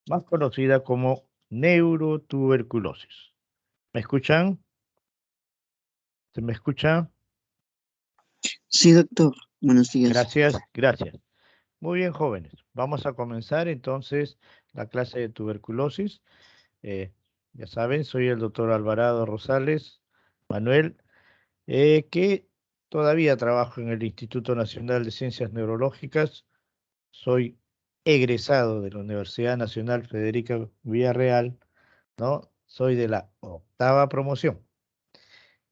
más conocida como neurotuberculosis. ¿Me escuchan? ¿Se me escucha? Sí, doctor. Buenos días. Gracias, gracias. Muy bien, jóvenes. Vamos a comenzar entonces la clase de tuberculosis. Eh, ya saben, soy el doctor Alvarado Rosales Manuel, que todavía trabajo en el Instituto Nacional de Ciencias Neurológicas. Soy egresado de la Universidad Nacional Federica Villarreal, ¿no? Soy de la 8ª promoción.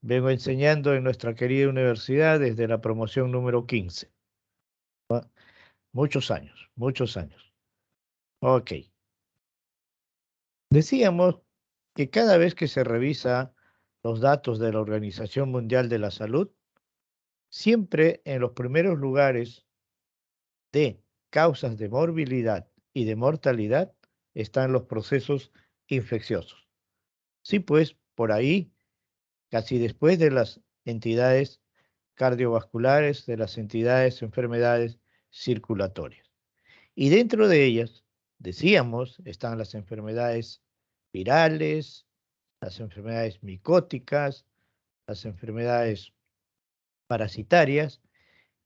Vengo enseñando en nuestra querida universidad desde la promoción número 15. ¿No? Muchos años, muchos años. Ok. Decíamos que cada vez que se revisa los datos de la Organización Mundial de la Salud, siempre en los primeros lugares de causas de morbilidad y de mortalidad están los procesos infecciosos. Sí, pues por ahí, casi después de las entidades cardiovasculares, de las entidades enfermedades circulatorias. Y dentro de ellas, decíamos, están las enfermedades virales, las enfermedades micóticas, las enfermedades parasitarias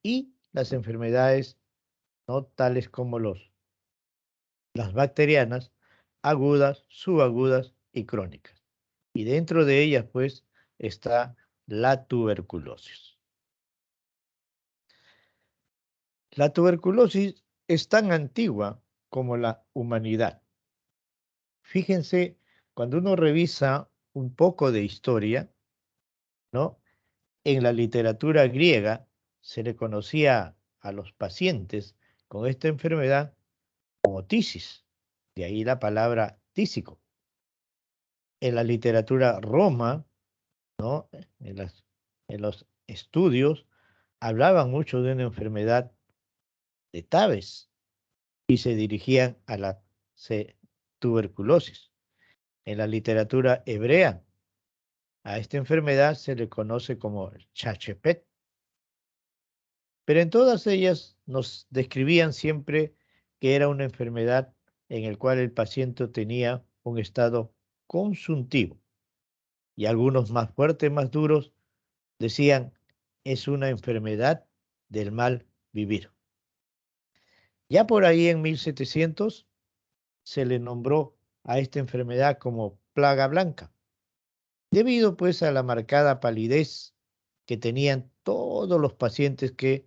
y las enfermedades no tales como las bacterianas, agudas, subagudas y crónicas. Y dentro de ellas, pues, está la tuberculosis. La tuberculosis es tan antigua como la humanidad. Fíjense, cuando uno revisa un poco de historia, ¿no? En la literatura griega se le conocía a los pacientes con esta enfermedad como tisis, de ahí la palabra tísico. En la literatura roma, ¿no? En los estudios, hablaban mucho de una enfermedad de Tabes y se dirigían a la tuberculosis. En la literatura hebrea, a esta enfermedad se le conoce como Chachepet, pero en todas ellas nos describían siempre que era una enfermedad en la cual el paciente tenía un estado consuntivo y algunos más fuertes, más duros, decían es una enfermedad del mal vivir. Ya por ahí en 1700 se le nombró a esta enfermedad como plaga blanca, debido pues a la marcada palidez que tenían todos los pacientes que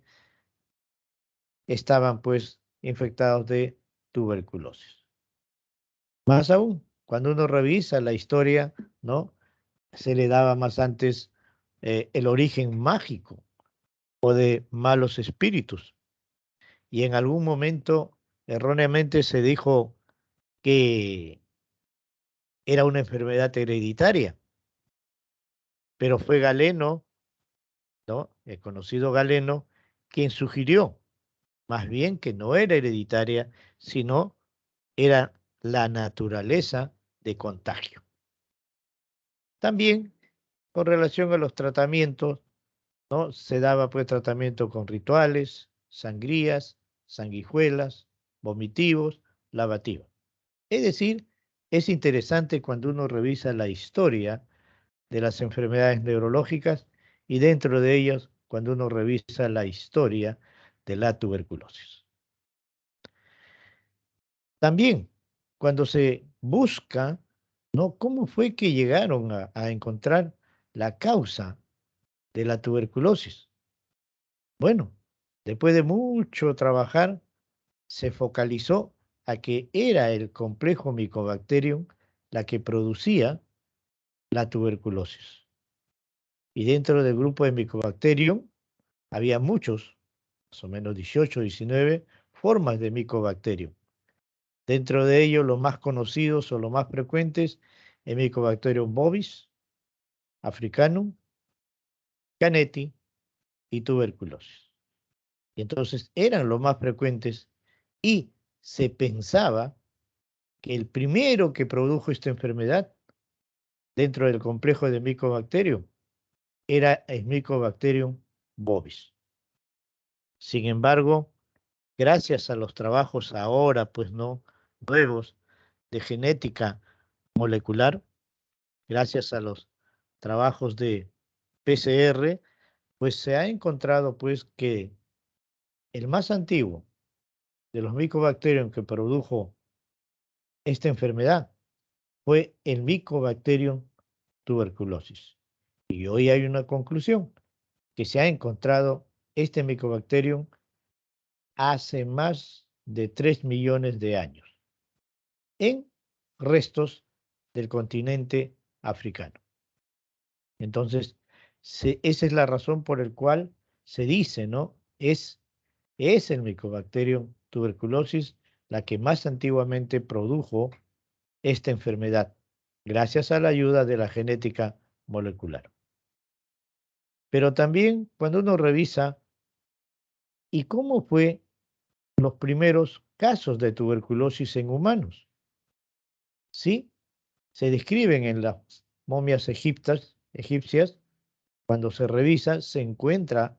estaban pues infectados de tuberculosis. Más aún, cuando uno revisa la historia, ¿no? Se le daba más antes el origen mágico o de malos espíritus. Y en algún momento erróneamente se dijo que era una enfermedad hereditaria, pero fue Galeno, ¿no? El conocido Galeno, quien sugirió más bien que no era hereditaria, sino era la naturaleza de contagio. También con relación a los tratamientos, ¿no? Se daba pues tratamiento con rituales, sangrías, sanguijuelas, vomitivos, lavativas. Es decir, es interesante cuando uno revisa la historia de las enfermedades neurológicas y dentro de ellas cuando uno revisa la historia de la tuberculosis. También cuando se busca, ¿no? ¿Cómo fue que llegaron a encontrar la causa de la tuberculosis? Bueno, después de mucho trabajar, se focalizó a que era el complejo Mycobacterium la que producía la tuberculosis. Y dentro del grupo de Mycobacterium había muchos, más o menos 18, 19 formas de Mycobacterium. Dentro de ellos, los más conocidos o los más frecuentes, el Mycobacterium bovis, africanum, caneti y tuberculosis. Y entonces eran los más frecuentes y se pensaba que el primero que produjo esta enfermedad dentro del complejo de Mycobacterium era el Mycobacterium bovis. Sin embargo, gracias a los trabajos ahora, pues no, nuevos, de genética molecular, gracias a los trabajos de PCR, pues se ha encontrado pues que el más antiguo de los Mycobacterium que produjo esta enfermedad fue el Mycobacterium tuberculosis. Y hoy hay una conclusión, que se ha encontrado este Mycobacterium hace más de 3 millones de años en restos del continente africano. Entonces, esa es la razón por la cual se dice, ¿no? Es el Mycobacterium tuberculosis la que más antiguamente produjo esta enfermedad, gracias a la ayuda de la genética molecular. Pero también cuando uno revisa, ¿y cómo fue los primeros casos de tuberculosis en humanos? Sí, se describen en las momias egipcias. Cuando se revisa, se encuentra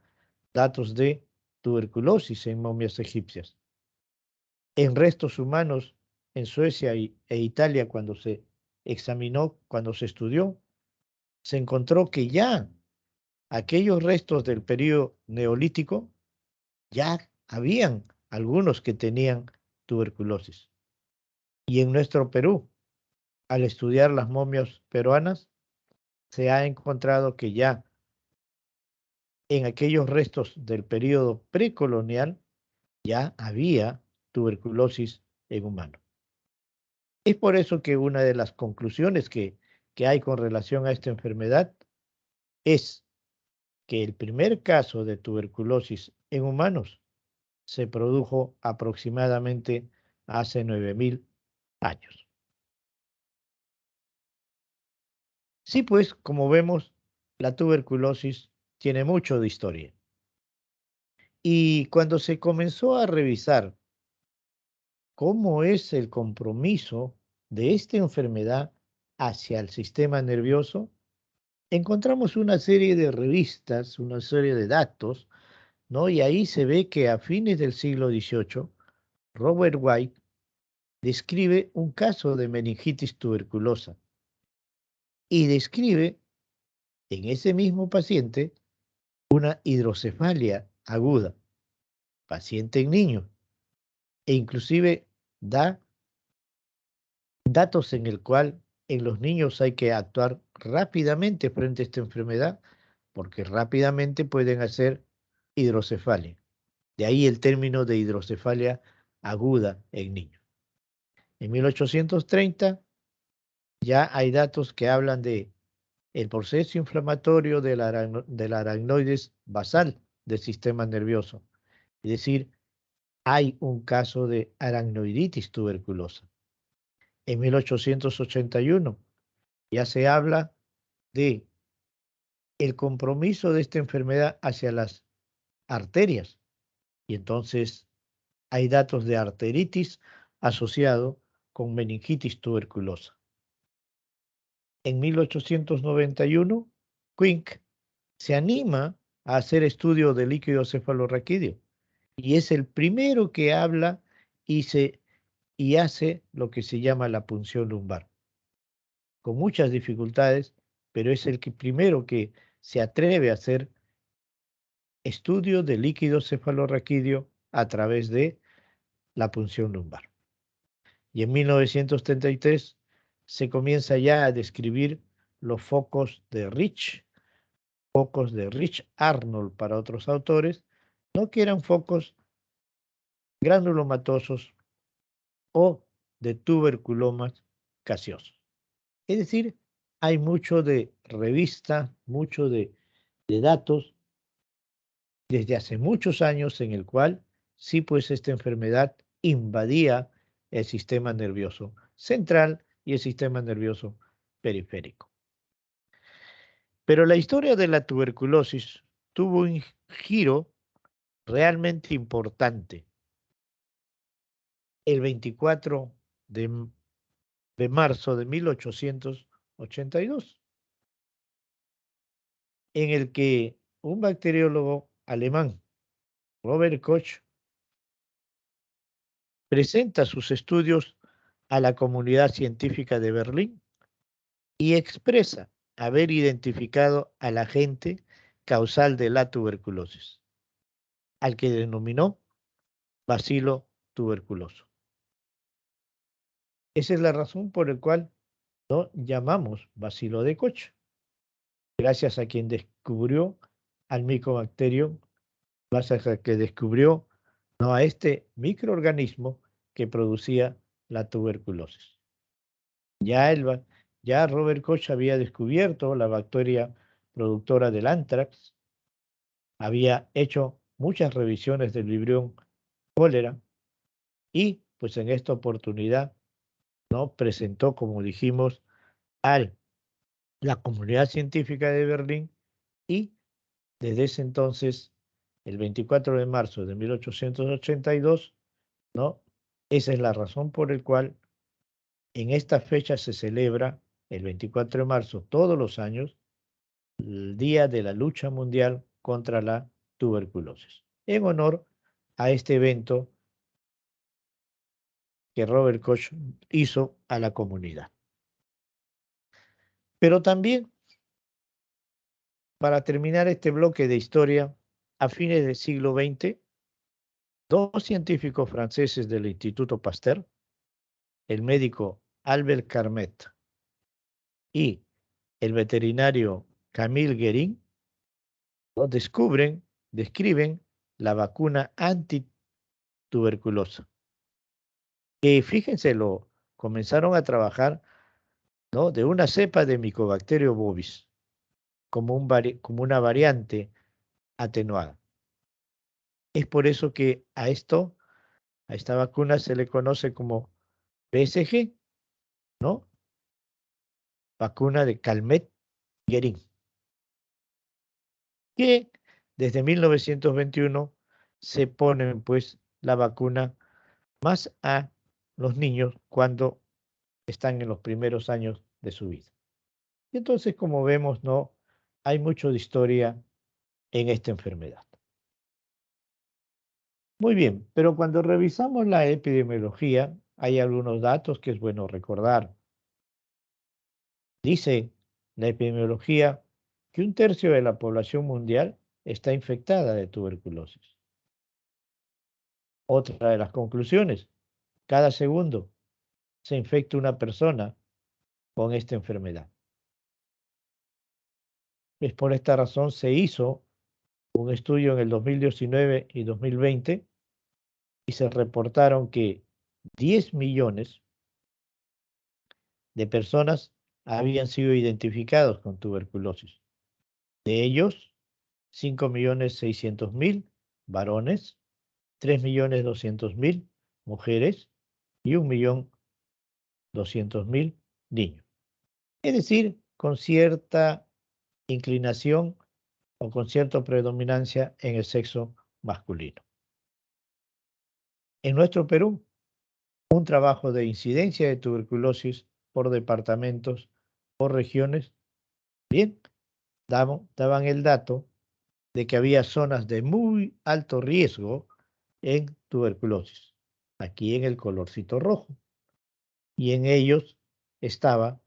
datos de tuberculosis en momias egipcias. En restos humanos en Suecia e Italia, cuando se examinó, cuando se estudió, se encontró que ya aquellos restos del periodo neolítico, ya habían algunos que tenían tuberculosis. Y en nuestro Perú, al estudiar las momias peruanas, se ha encontrado que ya en aquellos restos del periodo precolonial ya había tuberculosis en humanos. Es por eso que una de las conclusiones que hay con relación a esta enfermedad es que el primer caso de tuberculosis en humanos se produjo aproximadamente hace 9.000 años. Sí, pues, como vemos, la tuberculosis tiene mucho de historia. Y cuando se comenzó a revisar cómo es el compromiso de esta enfermedad hacia el sistema nervioso, encontramos una serie de revistas, una serie de datos, ¿no? Y ahí se ve que a fines del siglo XVIII, Robert White describe un caso de meningitis tuberculosa y describe en ese mismo paciente una hidrocefalia aguda, paciente en niños, e inclusive da datos en el cual en los niños hay que actuar rápidamente frente a esta enfermedad porque rápidamente pueden hacer hidrocefalia. De ahí el término de hidrocefalia aguda en niños. En 1830 ya hay datos que hablan de el proceso inflamatorio del aracnoides basal del sistema nervioso. Es decir, hay un caso de aracnoiditis tuberculosa. En 1881 ya se habla de el compromiso de esta enfermedad hacia las arterias. Y entonces hay datos de arteritis asociado con meningitis tuberculosa. En 1891, Quink se anima a hacer estudio de líquido cefalorraquídeo y es el primero que habla y hace lo que se llama la punción lumbar. Con muchas dificultades, pero es el primero que se atreve a hacer estudio de líquido cefalorraquídeo a través de la punción lumbar. Y en 1933 se comienza ya a describir los focos de Rich-Arnold para otros autores, no que eran focos granulomatosos o de tuberculomas gaseosos. Es decir, hay mucho de revista, mucho de datos desde hace muchos años en el cual sí, pues esta enfermedad invadía el sistema nervioso central y el sistema nervioso periférico. Pero la historia de la tuberculosis tuvo un giro realmente importante el 24 de marzo de 1882, en el que un bacteriólogo alemán, Robert Koch, presenta sus estudios a la comunidad científica de Berlín y expresa haber identificado al agente causal de la tuberculosis, al que denominó bacilo tuberculoso. Esa es la razón por la cual lo llamamos bacilo de Koch, gracias a quien descubrió al micobacterio, gracias a que descubrió a este microorganismo que producía la tuberculosis. Ya Robert Koch había descubierto la bacteria productora del anthrax, había hecho muchas revisiones del Vibrio cólera y pues en esta oportunidad presentó, como dijimos, a la comunidad científica de Berlín y desde ese entonces, el 24 de marzo de 1882, esa es la razón por la cual en esta fecha se celebra el 24 de marzo todos los años el Día de la Lucha Mundial contra la Tuberculosis, en honor a este evento que Robert Koch hizo a la comunidad. Pero también, para terminar este bloque de historia, a fines del siglo XX, dos científicos franceses del Instituto Pasteur, el médico Albert Carmet y el veterinario Camille Guérin, describen la vacuna antituberculosa. Que fíjense, lo comenzaron a trabajar de una cepa de Mycobacterium bovis, como una variante atenuada. Es por eso que a esta vacuna se le conoce como PSG, Vacuna de Calmette-Guérin, que desde 1921 se ponen pues la vacuna más a los niños cuando están en los primeros años de su vida. Y entonces, como vemos, hay mucho de historia en esta enfermedad. Muy bien, pero cuando revisamos la epidemiología, hay algunos datos que es bueno recordar. Dice la epidemiología que 1/3 de la población mundial está infectada de tuberculosis. Otra de las conclusiones, cada segundo se infecta una persona con esta enfermedad. Es por esta razón se hizo un estudio en el 2019 y 2020 y se reportaron que 10 millones de personas habían sido identificados con tuberculosis. De ellos, 5.600.000 varones, 3.200.000 mujeres y 1.200.000 niños. Es decir, con cierta inclinación o con cierta predominancia en el sexo masculino. En nuestro Perú, un trabajo de incidencia de tuberculosis por departamentos, por regiones, bien, daban el dato de que había zonas de muy alto riesgo en tuberculosis, aquí en el colorcito rojo, y en ellos estaba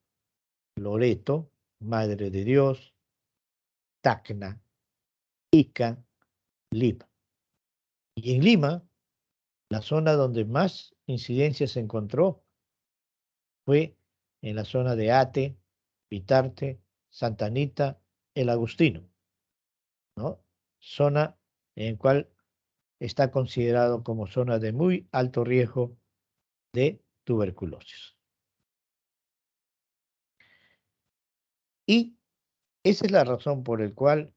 Loreto, Madre de Dios, Tacna, Ica, Lima. Y en Lima, la zona donde más incidencia se encontró fue en la zona de Ate, Pitarte, Santa Anita, El Agustino, Zona en la cual está considerado como zona de muy alto riesgo de tuberculosis. Y esa es la razón por la cual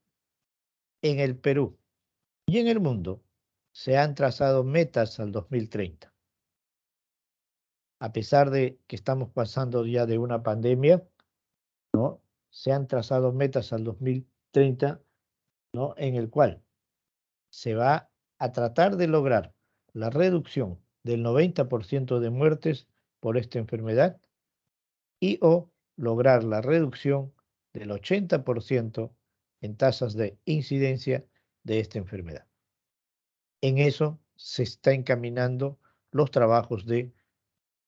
en el Perú y en el mundo se han trazado metas al 2030. A pesar de que estamos pasando ya de una pandemia, se han trazado metas al 2030, en el cual se va a tratar de lograr la reducción del 90% de muertes por esta enfermedad y o lograr la reducción del 80% en tasas de incidencia de esta enfermedad. En eso se está encaminando los trabajos de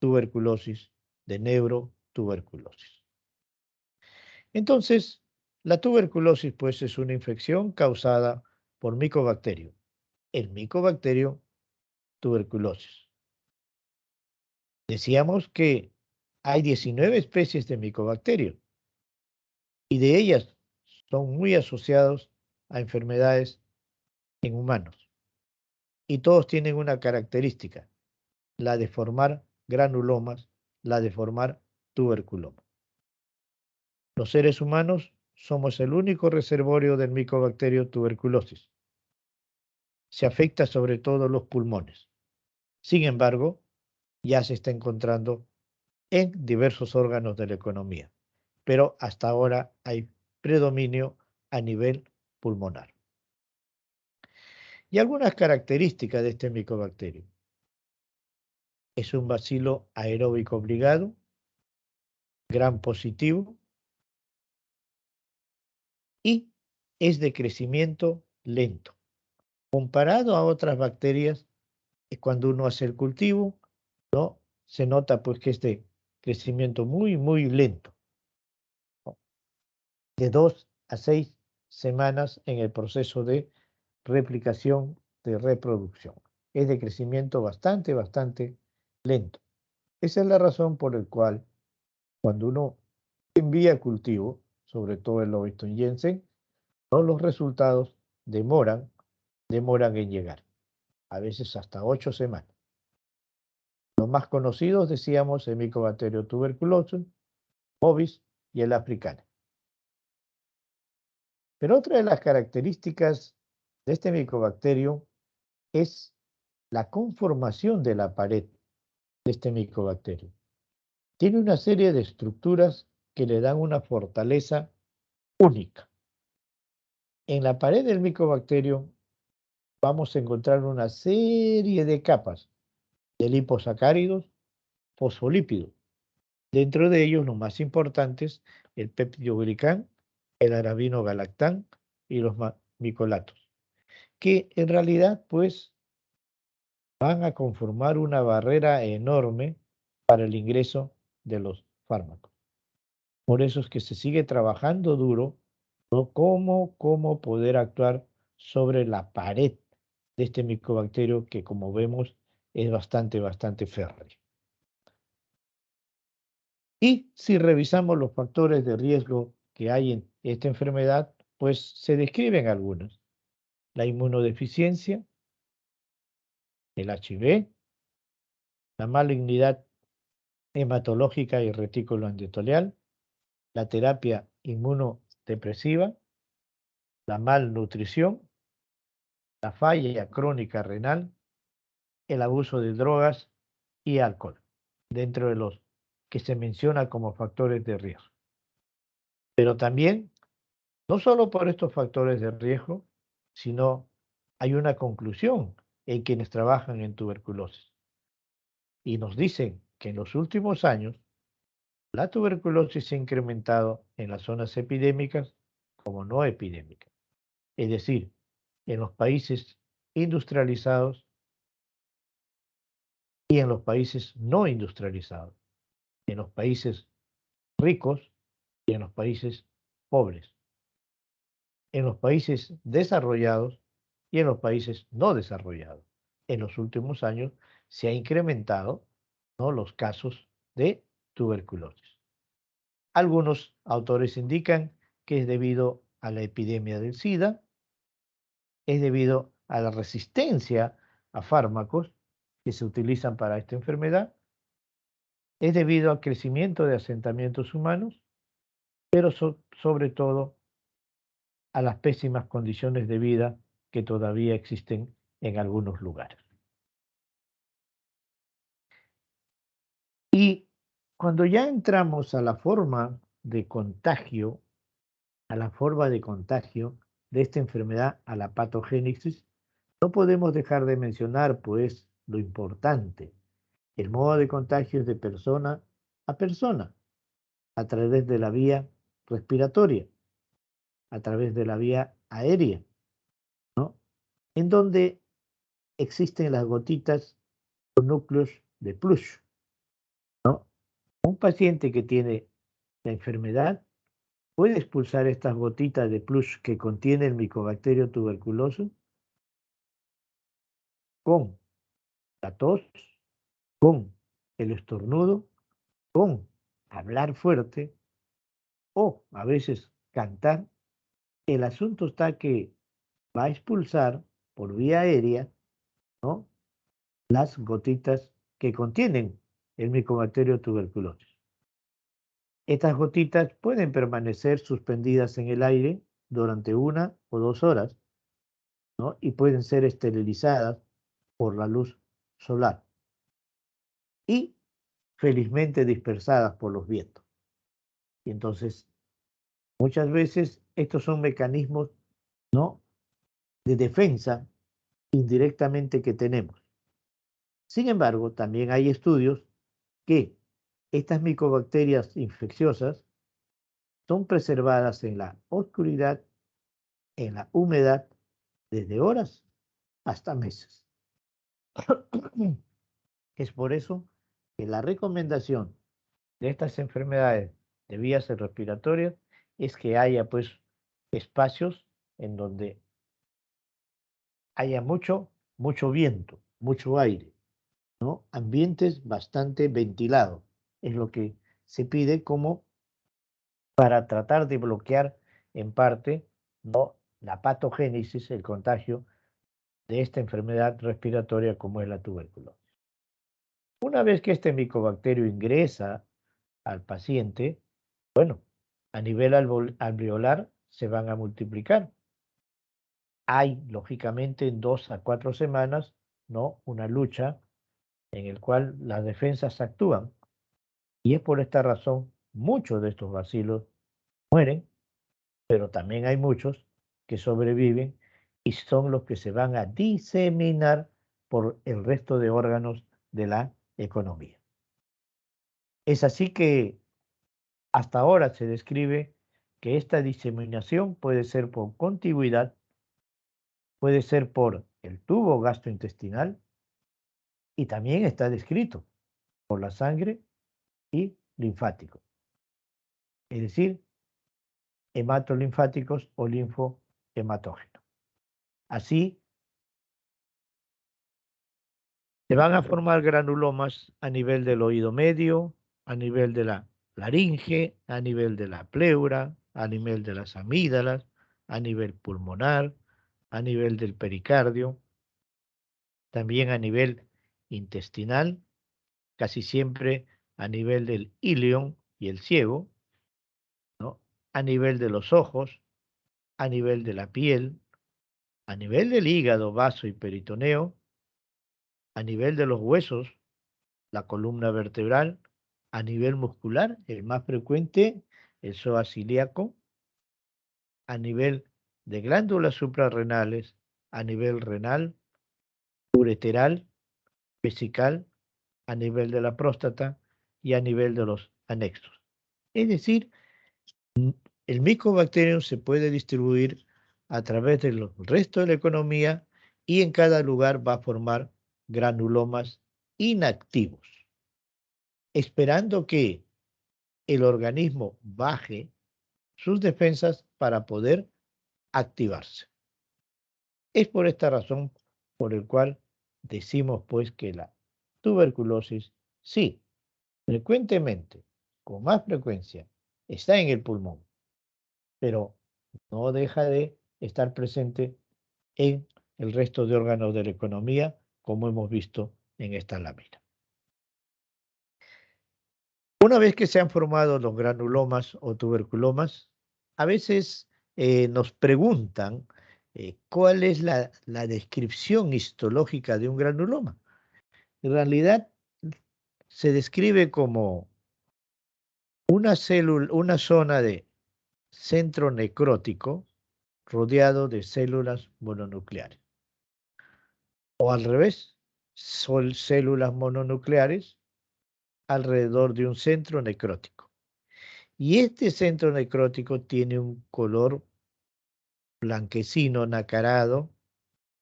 tuberculosis, de neurotuberculosis. Entonces, la tuberculosis, pues, es una infección causada por micobacterio. El micobacterio tuberculosis. Decíamos que hay 19 especies de micobacterios y de ellas son muy asociados a enfermedades en humanos. Y todos tienen una característica, la de formar granulomas, la de formar tuberculomas. Los seres humanos somos el único reservorio del micobacterio tuberculosis. Se afecta sobre todo los pulmones. Sin embargo, ya se está encontrando en diversos órganos de la economía, pero hasta ahora hay predominio a nivel pulmonar. Y algunas características de este micobacterio. Es un bacilo aeróbico obligado, gram positivo y es de crecimiento lento. Comparado a otras bacterias, cuando uno hace el cultivo, ¿no? Se nota pues que es de crecimiento muy, muy lento, ¿no? De 2 a 6 semanas en el proceso de replicación, de reproducción. Es de crecimiento bastante, bastante lento. Esa es la razón por la cual cuando uno envía cultivo, sobre todo el Lobiston Jensen, todos los resultados demoran en llegar, a veces hasta 8 semanas. Los más conocidos, decíamos, el Mycobacterium tuberculosis, bovis y el africano. Pero otra de las características de este micobacterio es la conformación de la pared de este micobacterio. Tiene una serie de estructuras que le dan una fortaleza única. En la pared del micobacterio vamos a encontrar una serie de capas de liposacáridos, fosfolípidos. Dentro de ellos, los más importantes, el peptidoglicán, el arabinogalactán y los micolatos, que en realidad, pues, van a conformar una barrera enorme para el ingreso de los fármacos. Por eso es que se sigue trabajando duro, ¿no? Cómo poder actuar sobre la pared de este micobacterio que, como vemos, es bastante, bastante férreo. Y si revisamos los factores de riesgo que hay en esta enfermedad, pues se describen algunos. La inmunodeficiencia, el HIV, la malignidad hematológica y retículo endotelial, la terapia inmunodepresiva, la malnutrición, la falla crónica renal, el abuso de drogas y alcohol, dentro de los que se menciona como factores de riesgo. Pero también, no solo por estos factores de riesgo, sino hay una conclusión en quienes trabajan en tuberculosis. Y nos dicen que en los últimos años la tuberculosis se ha incrementado en las zonas epidémicas como no epidémicas. Es decir, en los países industrializados y en los países no industrializados, en los países ricos y en los países pobres, en los países desarrollados y en los países no desarrollados. En los últimos años se ha incrementado, ¿no?, los casos de tuberculosis. Algunos autores indican que es debido a la epidemia del SIDA, es debido a la resistencia a fármacos que se utilizan para esta enfermedad, es debido al crecimiento de asentamientos humanos, pero sobre todo a las pésimas condiciones de vida que todavía existen en algunos lugares. Y cuando ya entramos a la forma de contagio, de esta enfermedad, a la patogénesis, no podemos dejar de mencionar, pues, lo importante. El modo de contagio es de persona a persona, a través de la vía respiratoria, a través de la vía aérea, ¿no? En donde existen las gotitas o núcleos de Plush. Un paciente que tiene la enfermedad puede expulsar estas gotitas de plush que contiene el Mycobacterium tuberculosis con la tos, con el estornudo, con hablar fuerte o a veces cantar. El asunto está que va a expulsar por vía aérea, ¿no?, las gotitas que contienen el Mycobacterium tuberculosis. Estas gotitas pueden permanecer suspendidas en el aire durante 1 o 2 horas, ¿no?, y pueden ser esterilizadas por la luz solar y felizmente dispersadas por los vientos. Y entonces, muchas veces estos son mecanismos, ¿no?, de defensa indirectamente que tenemos. Sin embargo, también hay estudios que estas micobacterias infecciosas son preservadas en la oscuridad, en la humedad, desde horas hasta meses. Es por eso que la recomendación de estas enfermedades de vías respiratorias es que haya pues espacios en donde haya mucho viento, mucho aire, ¿no? Ambientes bastante ventilados. Es lo que se pide como para tratar de bloquear en parte, ¿no?, la patogénesis, el contagio de esta enfermedad respiratoria como es la tuberculosis. Una vez que este micobacterio ingresa al paciente, bueno, a nivel alveolar se van a multiplicar. Hay, lógicamente, en 2 a 4 semanas, ¿no?, una lucha en el cual las defensas actúan. Y es por esta razón muchos de estos bacilos mueren, pero también hay muchos que sobreviven y son los que se van a diseminar por el resto de órganos de la economía. Es así que hasta ahora se describe que esta diseminación puede ser por contigüidad, puede ser por el tubo gastrointestinal y también está descrito por la sangre y linfático, es decir, hematolinfáticos o linfohematógenos. Así se van a formar granulomas a nivel del oído medio, a nivel de la laringe, a nivel de la pleura, a nivel de las amígdalas, a nivel pulmonar, a nivel del pericardio, también a nivel intestinal, casi siempre a nivel del ilion y el ciego, ¿no?, a nivel de los ojos, a nivel de la piel, a nivel del hígado, vaso y peritoneo, a nivel de los huesos, la columna vertebral, a nivel muscular, el más frecuente, el psoas ilíaco, a nivel de glándulas suprarrenales, a nivel renal, ureteral, vesical, a nivel de la próstata y a nivel de los anexos. Es decir, el Mycobacterium se puede distribuir a través del resto de la economía y en cada lugar va a formar granulomas inactivos, esperando que el organismo baje sus defensas para poder activarse. Es por esta razón por el cual decimos pues que la tuberculosis sí, frecuentemente, con más frecuencia, está en el pulmón, pero no deja de estar presente en el resto de órganos de la economía, como hemos visto en esta lámina. Una vez que se han formado los granulomas o tuberculomas, a veces nos preguntan cuál es la descripción histológica de un granuloma. En realidad se describe como una zona de centro necrótico rodeado de células mononucleares. O al revés, son células mononucleares alrededor de un centro necrótico. Y este centro necrótico tiene un color blanquecino nacarado,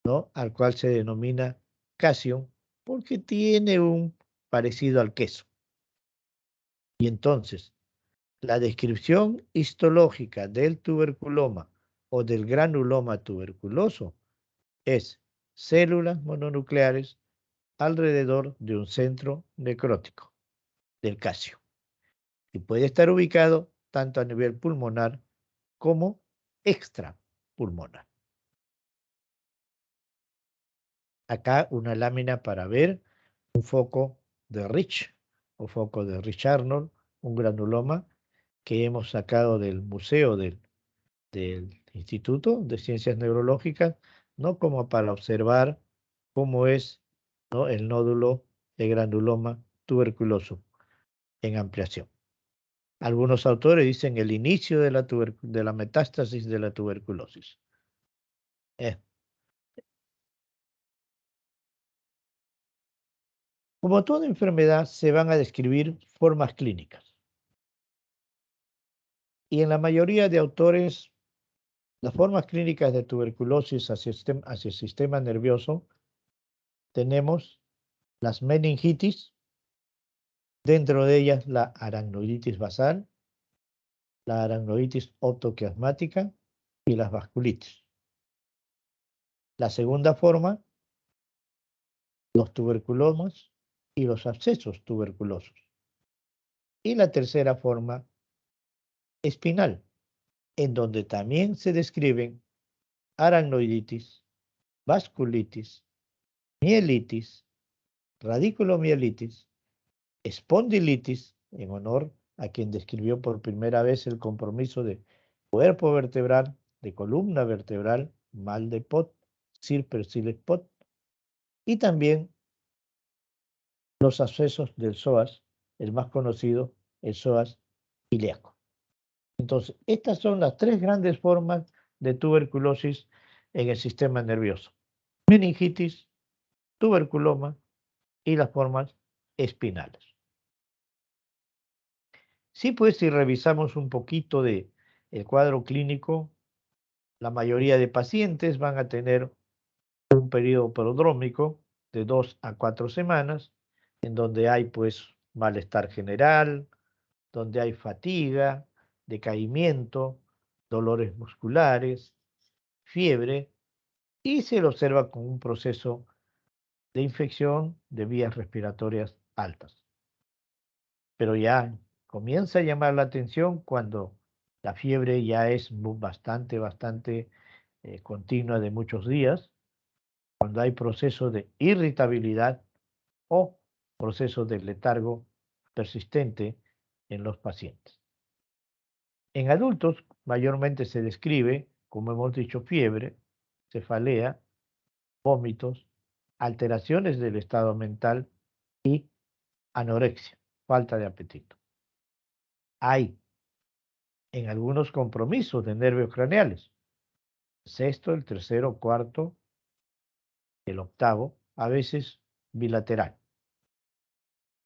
¿no?, al cual se denomina cation porque tiene un parecido al queso. Y entonces, la descripción histológica del tuberculoma o del granuloma tuberculoso es células mononucleares alrededor de un centro necrótico del calcio. Y puede estar ubicado tanto a nivel pulmonar como extrapulmonar. Acá una lámina para ver un foco de Rich o foco de Rich Arnold, un granuloma que hemos sacado del museo del Instituto de Ciencias Neurológicas, no como para observar cómo es, ¿no?, el nódulo de granuloma tuberculoso en ampliación. Algunos autores dicen el inicio de la metástasis de la tuberculosis. Como toda enfermedad, se van a describir formas clínicas. Y en la mayoría de autores, las formas clínicas de tuberculosis hacia el sistema nervioso, tenemos las meningitis, dentro de ellas la aracnoiditis basal, la aracnoiditis otoquiasmática y las vasculitis. La segunda forma, los tuberculomas y los abscesos tuberculosos. Y la tercera forma, espinal, en donde también se describen aracnoiditis, vasculitis, mielitis, radiculomielitis, espondilitis, en honor a quien describió por primera vez el compromiso de cuerpo vertebral, de columna vertebral, mal de Pot, Sir Percival Pot, y también los abscesos del psoas, el más conocido, el psoas ilíaco. Entonces, estas son las tres grandes formas de tuberculosis en el sistema nervioso: meningitis, tuberculoma y las formas espinales. Sí, pues si revisamos un poquito de el cuadro clínico, la mayoría de pacientes van a tener un periodo prodrómico de 2 a 4 semanas, en donde hay pues malestar general, donde hay fatiga, decaimiento, dolores musculares, fiebre, y se lo observa con un proceso de infección de vías respiratorias altas. Pero ya comienza a llamar la atención cuando la fiebre ya es bastante continua de muchos días, cuando hay procesos de irritabilidad o procesos de letargo persistente en los pacientes. En adultos mayormente se describe, como hemos dicho, fiebre, cefalea, vómitos, alteraciones del estado mental y anorexia, falta de apetito. Hay en algunos compromisos de nervios craneales, sexto, el tercero, cuarto, el octavo, a veces bilateral.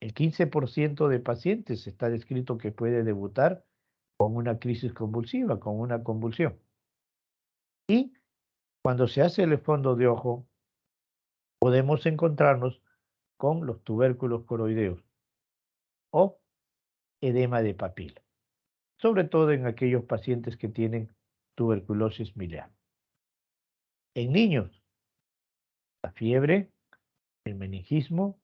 El 15% de pacientes está descrito que puede debutar con una crisis convulsiva, con una convulsión. Y cuando se hace el fondo de ojo, podemos encontrarnos con los tubérculos coroideos o edema de papila, sobre todo en aquellos pacientes que tienen tuberculosis miliar. En niños, la fiebre, el meningismo,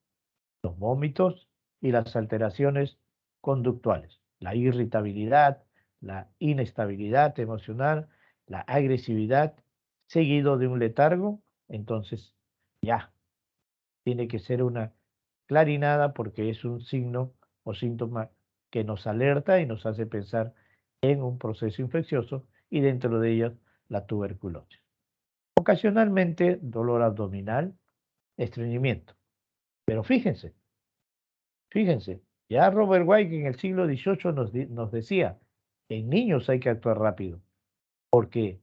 los vómitos y las alteraciones conductuales, la irritabilidad, la inestabilidad emocional, la agresividad, seguido de un letargo, entonces ya tiene que ser una clarinada porque es un signo o síntoma que nos alerta y nos hace pensar en un proceso infeccioso y dentro de ellas la tuberculosis. Ocasionalmente dolor abdominal, estreñimiento. Pero fíjense, ya Robert White en el siglo XVIII nos decía, en niños hay que actuar rápido, porque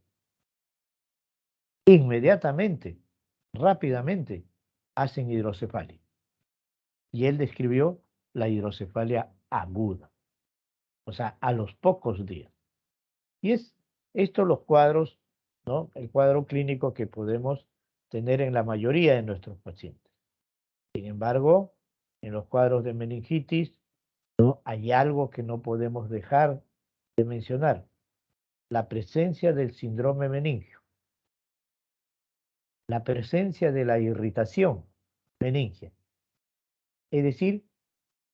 inmediatamente, rápidamente, hacen hidrocefalia. Y él describió la hidrocefalia aguda, o sea, a los pocos días. Y es esto los cuadros, ¿no? El cuadro clínico que podemos tener en la mayoría de nuestros pacientes. Sin embargo, en los cuadros de meningitis, ¿no? Hay algo que no podemos dejar de mencionar: la presencia del síndrome meningio, la presencia de la irritación meningia, es decir,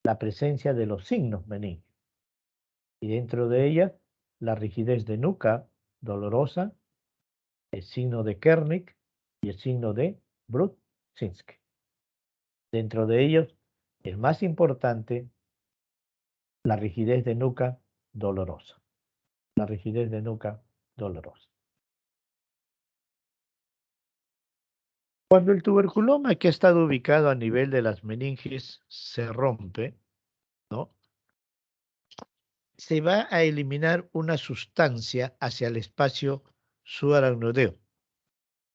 la presencia de los signos meningios. Y dentro de ellas, la rigidez de nuca dolorosa, el signo de Kernick y el signo de Brudzinski. Dentro de ellos, el más importante, la rigidez de nuca dolorosa. La rigidez de nuca dolorosa. Cuando el tuberculoma, que ha estado ubicado a nivel de las meninges, se rompe, ¿no?, se va a eliminar una sustancia hacia el espacio subaracnoideo,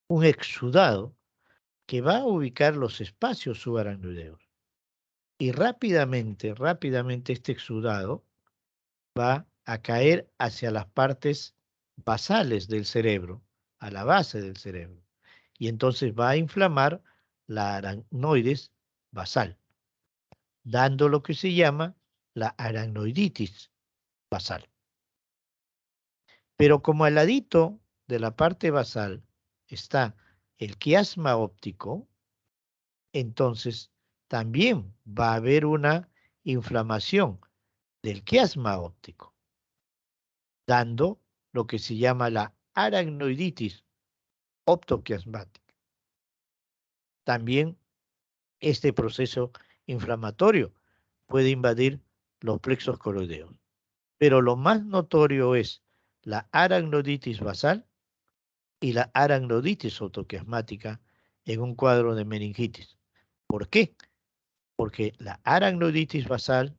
un exudado que va a ubicar los espacios subaracnoideos. Y rápidamente este exudado va a caer hacia las partes basales del cerebro, a la base del cerebro. Y entonces va a inflamar la aracnoides basal, dando lo que se llama la aracnoiditis basal. Pero como al ladito de la parte basal está el quiasma óptico, entonces también va a haber una inflamación del quiasma óptico, dando lo que se llama la aracnoiditis optoquiasmática. También este proceso inflamatorio puede invadir los plexos coroideos, pero lo más notorio es la aracnoiditis basal y la aracnoiditis optoquiasmática en un cuadro de meningitis. ¿Por qué? Porque la aracnoiditis basal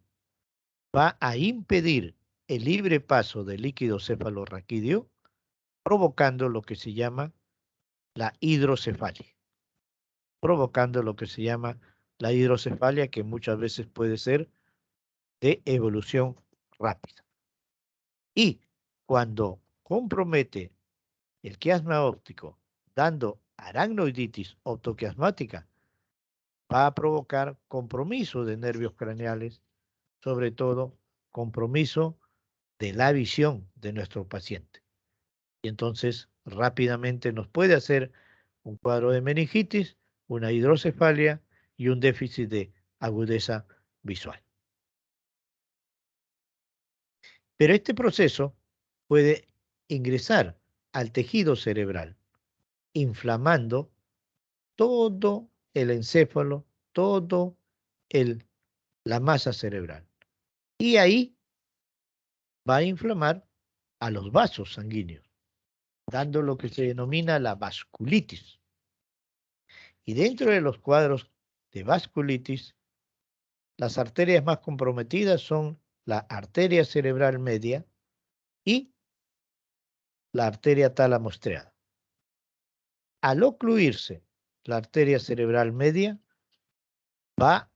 va a impedir el libre paso del líquido cefalorraquídeo, provocando lo que se llama la hidrocefalia. Que muchas veces puede ser de evolución rápida. Y cuando compromete el quiasma óptico, dando aracnoiditis optoquiasmática, va a provocar compromiso de nervios craneales, sobre todo compromiso de la visión de nuestro paciente. Y entonces rápidamente nos puede hacer un cuadro de meningitis, una hidrocefalia y un déficit de agudeza visual. Pero este proceso puede ingresar al tejido cerebral, inflamando todo el encéfalo, todo la masa cerebral. Y ahí va a inflamar a los vasos sanguíneos, dando lo que se denomina la vasculitis. Y dentro de los cuadros de vasculitis, las arterias más comprometidas son la arteria cerebral media y la arteria tálamo estriada. Al ocluirse la arteria cerebral media, va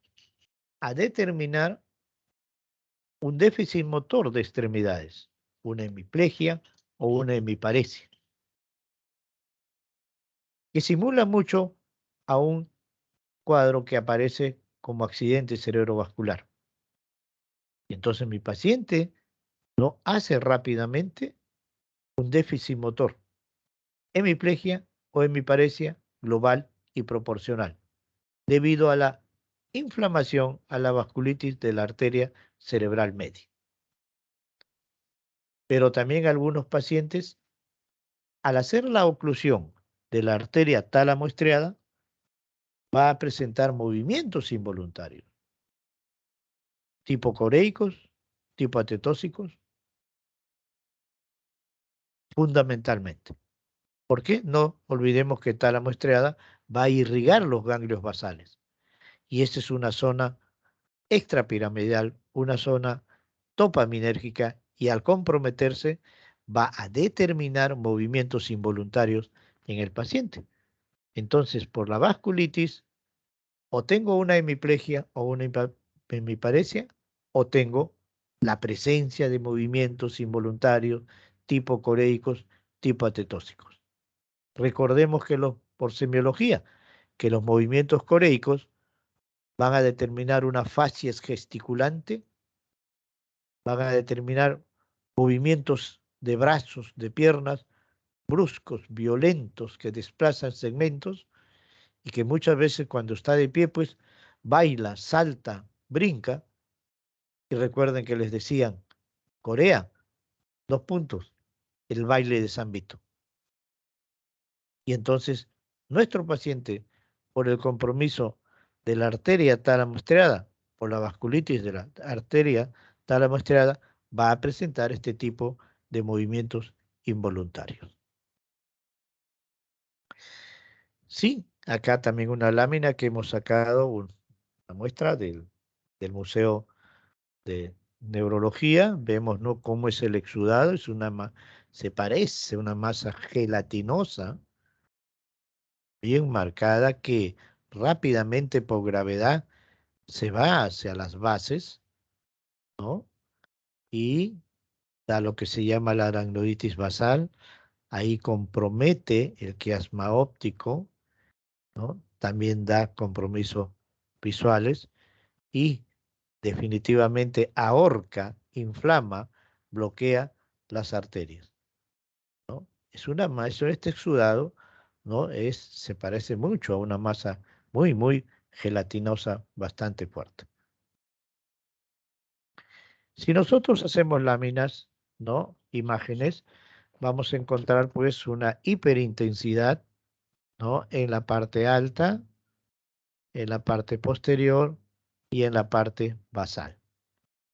a determinar un déficit motor de extremidades, una hemiplegia o una hemiparesia, que simula mucho a un cuadro que aparece como accidente cerebrovascular. Y entonces mi paciente no hace rápidamente un déficit motor, hemiplegia o hemiparesia global y proporcional, debido a la inflamación, a la vasculitis de la arteria cerebral media. Pero también algunos pacientes, al hacer la oclusión de la arteria tálamo estriada, va a presentar movimientos involuntarios, tipo coreicos, tipo atetóxicos, fundamentalmente. ¿Por qué? No olvidemos que tálamo estriada va a irrigar los ganglios basales. Y esta es una zona extrapiramidal, una zona dopaminérgica, y al comprometerse va a determinar movimientos involuntarios en el paciente. Entonces, por la vasculitis, o tengo una hemiplegia o una hemiparesia, o tengo la presencia de movimientos involuntarios tipo coreicos, tipo atetóxicos. Recordemos que por semiología, que los movimientos coreicos van a determinar una facies gesticulante van a determinar movimientos de brazos, de piernas, bruscos, violentos, que desplazan segmentos y que muchas veces cuando está de pie, pues baila, salta, brinca. Y recuerden que les decían, Corea, 2 puntos, el baile de San Vito. Y entonces, nuestro paciente, por el compromiso de la arteria tálamo estriada, por la vasculitis de la arteria tálamo estriada, va a presentar este tipo de movimientos involuntarios. Sí, acá también una lámina que hemos sacado, una muestra del Museo de Neurología. Vemos, ¿no?, cómo es el exudado. Es se parece a una masa gelatinosa, bien marcada, que rápidamente por gravedad se va hacia las bases, ¿no? Y da lo que se llama la aracnoiditis basal. Ahí compromete el quiasma óptico, ¿no? También da compromisos visuales y definitivamente ahorca, inflama, bloquea las arterias, ¿no? Es una masa, este exudado, ¿no? Se parece mucho a una masa muy, muy gelatinosa, bastante fuerte. Si nosotros hacemos láminas, ¿no?, imágenes, vamos a encontrar pues una hiperintensidad, ¿no?, en la parte alta, en la parte posterior y en la parte basal.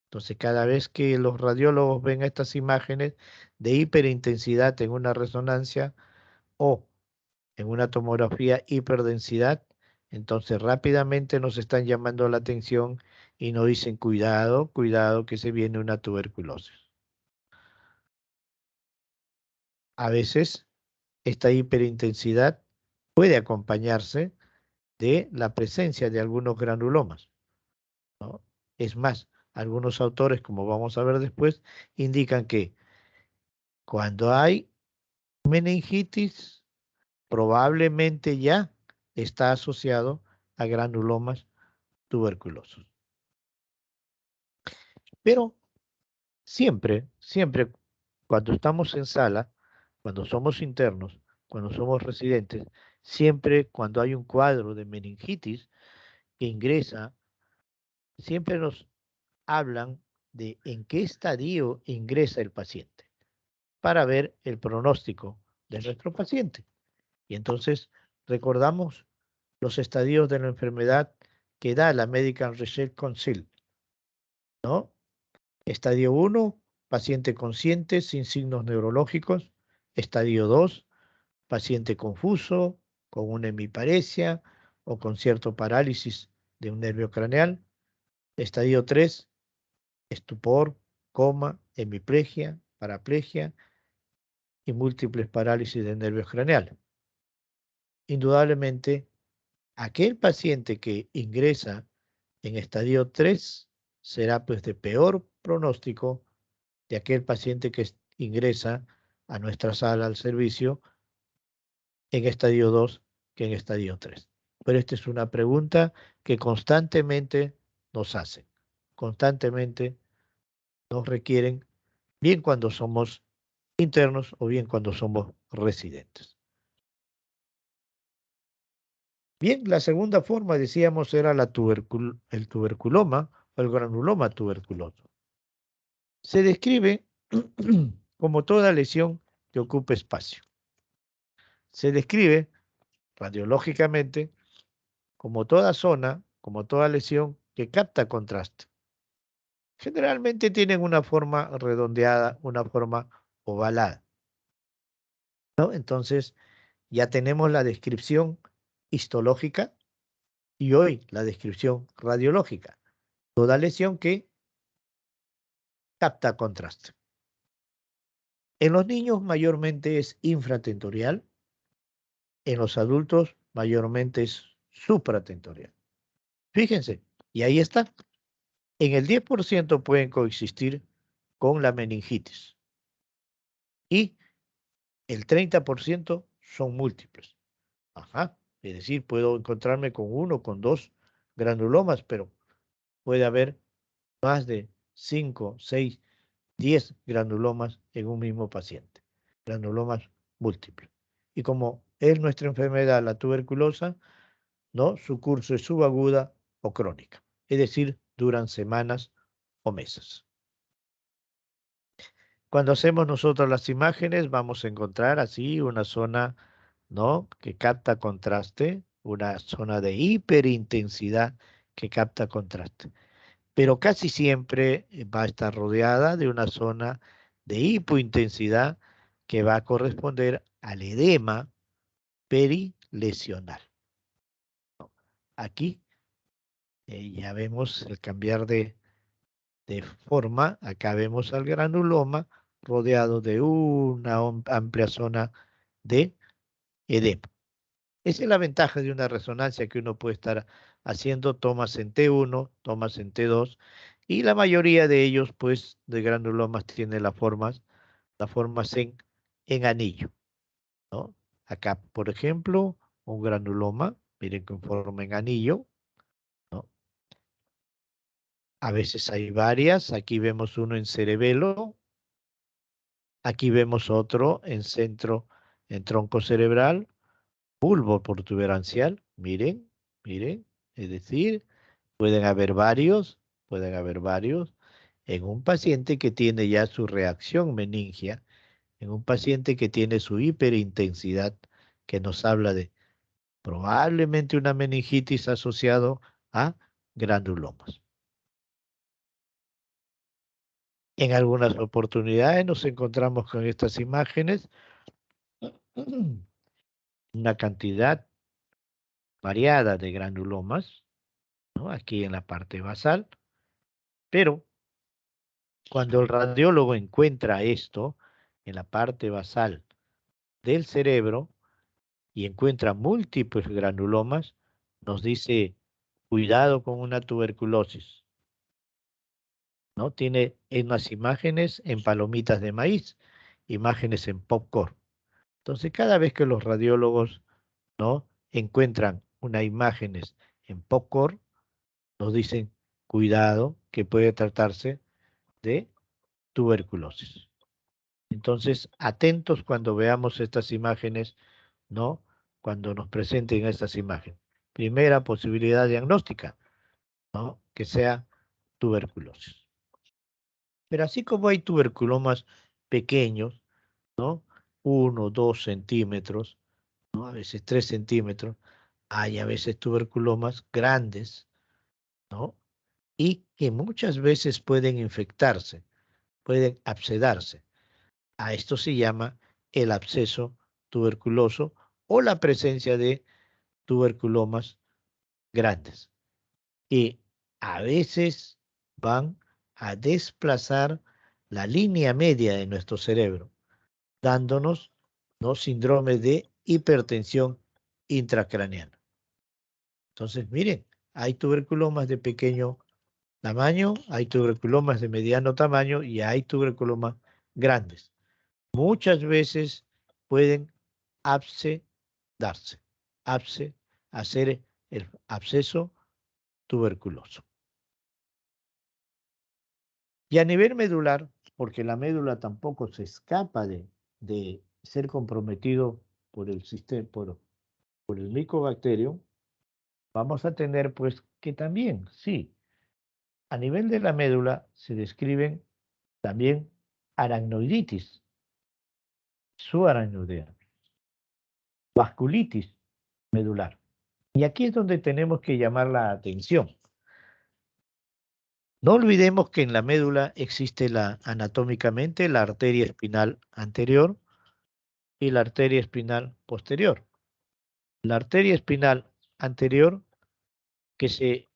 Entonces, cada vez que los radiólogos ven estas imágenes de hiperintensidad en una resonancia o en una tomografía hiperdensidad, entonces rápidamente nos están llamando la atención y nos dicen, cuidado, cuidado, que se viene una tuberculosis. A veces esta hiperintensidad puede acompañarse de la presencia de algunos granulomas, ¿no? Es más, algunos autores, como vamos a ver después, indican que cuando hay meningitis, probablemente ya está asociado a granulomas tuberculosos. Pero siempre, siempre, cuando estamos en sala, cuando somos internos, cuando somos residentes, siempre cuando hay un cuadro de meningitis que ingresa, siempre nos hablan de en qué estadio ingresa el paciente para ver el pronóstico de nuestro paciente. Y entonces recordamos los estadios de la enfermedad que da la Medical Research Council, ¿no? Estadio 1, paciente consciente sin signos neurológicos. Estadio 2, paciente confuso, con una hemiparesia o con cierto parálisis de un nervio craneal. Estadio 3, estupor, coma, hemiplegia, paraplegia y múltiples parálisis de nervios craneales. Indudablemente, aquel paciente que ingresa en estadio 3 será pues de peor pronóstico de aquel paciente que ingresa a nuestra sala al servicio en estadio 2 que en estadio 3. Pero esta es una pregunta que constantemente nos hacen, constantemente nos requieren, bien cuando somos internos o bien cuando somos residentes. Bien, la segunda forma, decíamos, era el tuberculoma o el granuloma tuberculoso. Se describe como toda lesión que ocupe espacio. Se describe radiológicamente como toda zona, como toda lesión que capta contraste. Generalmente tienen una forma redondeada, una forma ovalada, ¿no? Entonces, ya tenemos la descripción histológica y hoy la descripción radiológica. Toda lesión que capta contraste. En los niños mayormente es infratentorial, en los adultos mayormente es supratentorial. Fíjense, y ahí está. En el 10% pueden coexistir con la meningitis y el 30% son múltiples. Ajá, es decir, puedo encontrarme con uno, con dos granulomas, pero puede haber más de 5, 6, 10 granulomas en un mismo paciente, granulomas múltiples. Y como es nuestra enfermedad, la tuberculosa, ¿no? Su curso es subaguda o crónica, es decir, duran semanas o meses. Cuando hacemos nosotros las imágenes, vamos a encontrar así una zona, ¿no? Que capta contraste, una zona de hiperintensidad que capta contraste. Pero casi siempre va a estar rodeada de una zona de hipointensidad que va a corresponder al edema perilesional. Aquí ya vemos el cambiar de forma. Acá vemos al granuloma rodeado de una amplia zona de edema. Esa es la ventaja de una resonancia que uno puede estar haciendo tomas en T1, tomas en T2, y la mayoría de ellos, pues, de granulomas tienen las formas en anillo, ¿no? Acá, por ejemplo, un granuloma, miren con forma en anillo, ¿no? A veces hay varias, aquí vemos uno en cerebelo, aquí vemos otro en centro, en tronco cerebral, bulbo protuberancial, miren, miren, es decir, pueden haber varios, en un paciente que tiene ya su reacción meningia, en un paciente que tiene su hiperintensidad, que nos habla de probablemente una meningitis asociado a granulomas. En algunas oportunidades nos encontramos con estas imágenes, una cantidad variada de granulomas, ¿no? Aquí en la parte basal, pero cuando el radiólogo encuentra esto en la parte basal del cerebro y encuentra múltiples granulomas, nos dice, cuidado con una tuberculosis, ¿no? Tiene unas imágenes en palomitas de maíz, imágenes en popcorn. Entonces, cada vez que los radiólogos, ¿no?, encuentran unas imágenes en popcorn, nos dicen, cuidado, que puede tratarse de tuberculosis. Entonces, atentos cuando veamos estas imágenes, ¿no? Cuando nos presenten estas imágenes. Primera posibilidad diagnóstica, ¿no? Que sea tuberculosis. Pero así como hay tuberculomas pequeños, ¿no? 1, 2 centímetros, ¿no? A veces 3 centímetros, hay a veces tuberculomas grandes, ¿no? Y que muchas veces pueden infectarse, pueden abscedarse. A esto se llama el absceso tuberculoso o la presencia de tuberculomas grandes. Y a veces van a desplazar la línea media de nuestro cerebro, dándonos, ¿no?, síndrome de hipertensión intracraneana. Entonces, miren, hay tuberculomas de pequeño tamaño, hay tuberculomas de mediano tamaño y hay tuberculomas grandes. Muchas veces pueden abscedarse, hacer el absceso tuberculoso. Y a nivel medular, porque la médula tampoco se escapa de ser comprometido por el sistema, por el micobacterio, vamos a tener pues que también, sí, a nivel de la médula se describen también aracnoiditis, subaracnoidea, vasculitis medular. Y aquí es donde tenemos que llamar la atención. No olvidemos que en la médula existe anatómicamente la arteria espinal anterior y la arteria espinal posterior. La arteria espinal anterior que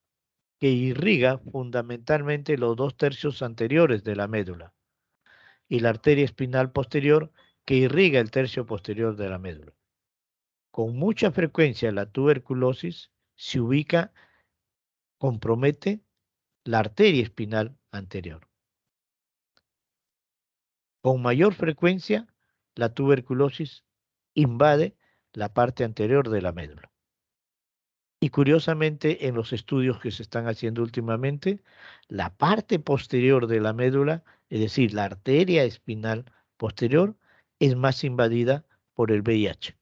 irriga fundamentalmente los 2/3 anteriores de la médula y la arteria espinal posterior que irriga el tercio posterior de la médula. Con mucha frecuencia la tuberculosis se ubica, compromete la arteria espinal anterior. Con mayor frecuencia la tuberculosis invade la parte anterior de la médula. Y curiosamente, en los estudios que se están haciendo últimamente, la parte posterior de la médula, es decir, la arteria espinal posterior, es más invadida por el VIH.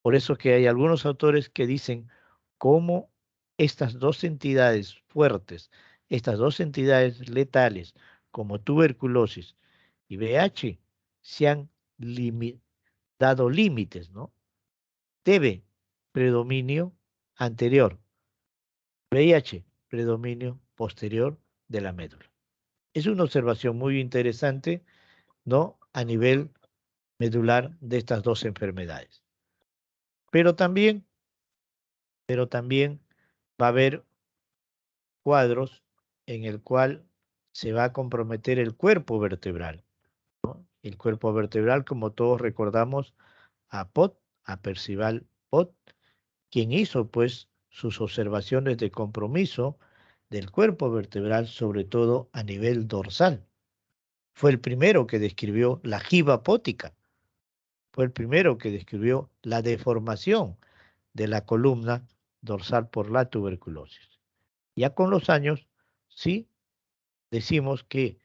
Por eso que hay algunos autores que dicen cómo estas dos entidades fuertes, estas dos entidades letales, como tuberculosis y VIH, se han dado límites, ¿no? TB, predominio anterior. VIH, predominio posterior de la médula. Es una observación muy interesante, ¿no? A nivel medular de estas dos enfermedades. Pero también va a haber cuadros en el cual se va a comprometer el cuerpo vertebral, ¿no? El cuerpo vertebral, como todos recordamos, a Pott, a Percival Pott, quien hizo pues sus observaciones de compromiso del cuerpo vertebral, sobre todo a nivel dorsal. Fue el primero que describió la jiba pótica, fue el primero que describió la deformación de la columna dorsal por la tuberculosis. Ya con los años, sí, decimos que